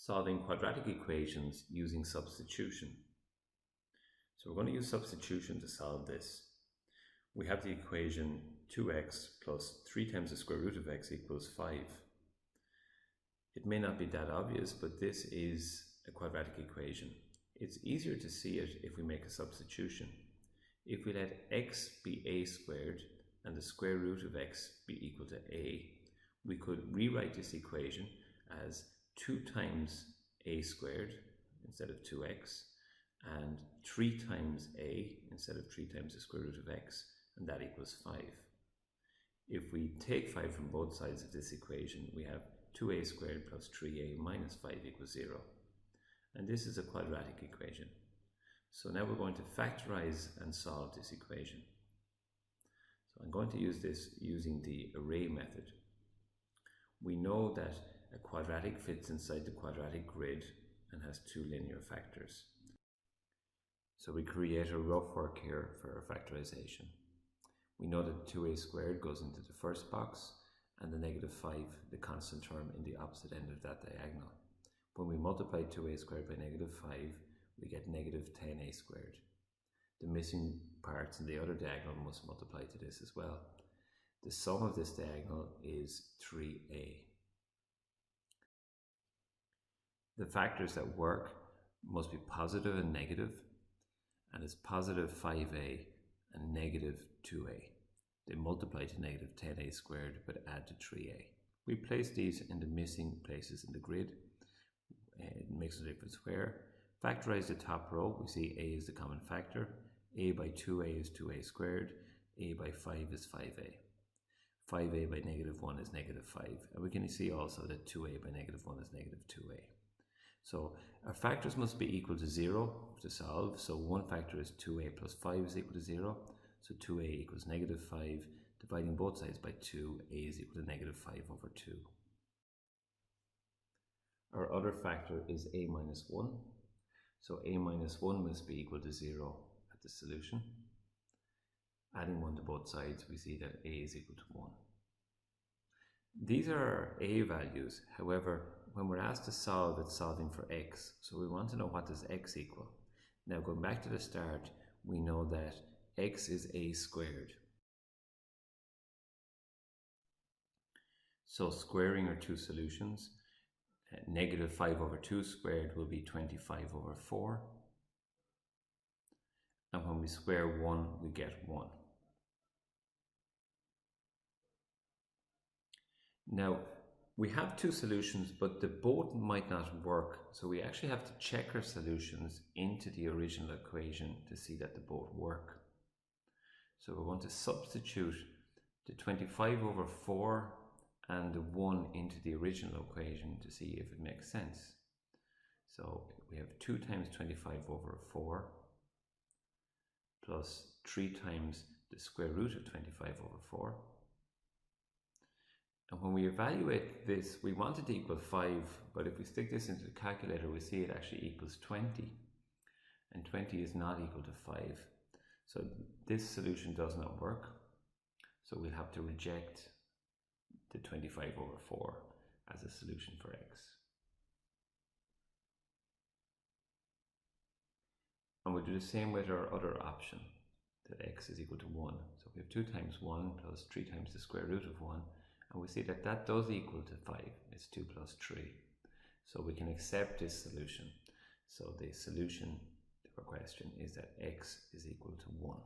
solving quadratic equations using substitution. So we're going to use substitution to solve this. We have the equation 2x plus 3 times the square root of x equals 5. It may not be that obvious, but this is a quadratic equation. It's easier to see it if we make a substitution. If we let x be a squared and the square root of x be equal to a, we could rewrite this equation as 2 times a squared instead of 2x and 3 times a instead of 3 times the square root of x, and that equals 5. If we take 5 from both sides of this equation, we have 2a squared plus 3a minus 5 equals 0. And this is a quadratic equation. So now we're going to factorize and solve this equation. So I'm going to use this using the array method. We know that a quadratic fits inside the quadratic grid and has 2 linear factors. So we create a rough work here for our factorization. We know that 2a squared goes into the first box and the negative 5, the constant term, in the opposite end of that diagonal. When we multiply 2a squared by negative 5, we get negative 10a squared. The missing parts in the other diagonal must multiply to this as well. The sum of this diagonal is 3a. The factors that work must be positive and negative, and it's positive 5a and negative 2a. They multiply to negative 10a squared but add to 3a. We place these in the missing places in the grid. It makes no difference where. Factorize the top row. We see a is the common factor. A by 2a is 2a squared. A by 5 is 5a. 5a by negative 1 is negative 5. And we can see also that 2a by negative 1 is negative 2a. So our factors must be equal to 0 to solve. So one factor is 2a plus 5 is equal to 0. So 2a equals negative 5. Dividing both sides by 2, a is equal to negative 5 over 2. Our other factor is a minus 1. So a minus 1 must be equal to 0 at the solution. Adding 1 to both sides, we see that a is equal to 1. These are our a values. However, when we're asked to solve, it's solving for x. So we want to know, what does x equal? Now, going back to the start, we know that x is a squared. So squaring our two solutions, negative 5 over 2 squared will be 25 over 4. And when we square 1, we get 1. Now, we have two solutions, but the both might not work. So we actually have to check our solutions into the original equation to see that they both work. So we're going to substitute the 25 over 4 and the 1 into the original equation to see if it makes sense. So we have 2 times 25 over 4 plus 3 times the square root of 25 over 4. And when we evaluate this, we want it to equal 5, but if we stick this into the calculator, we see it actually equals 20. And 20 is not equal to 5. So this solution does not work. So we'll have to reject the 25 over 4 as a solution for x. And we'll do the same with our other option, that x is equal to 1. So we have 2 times 1 plus 3 times the square root of 1. And we see that that does equal to 5. It's 2 plus 3. So we can accept this solution. So the solution to our question is that x is equal to 1.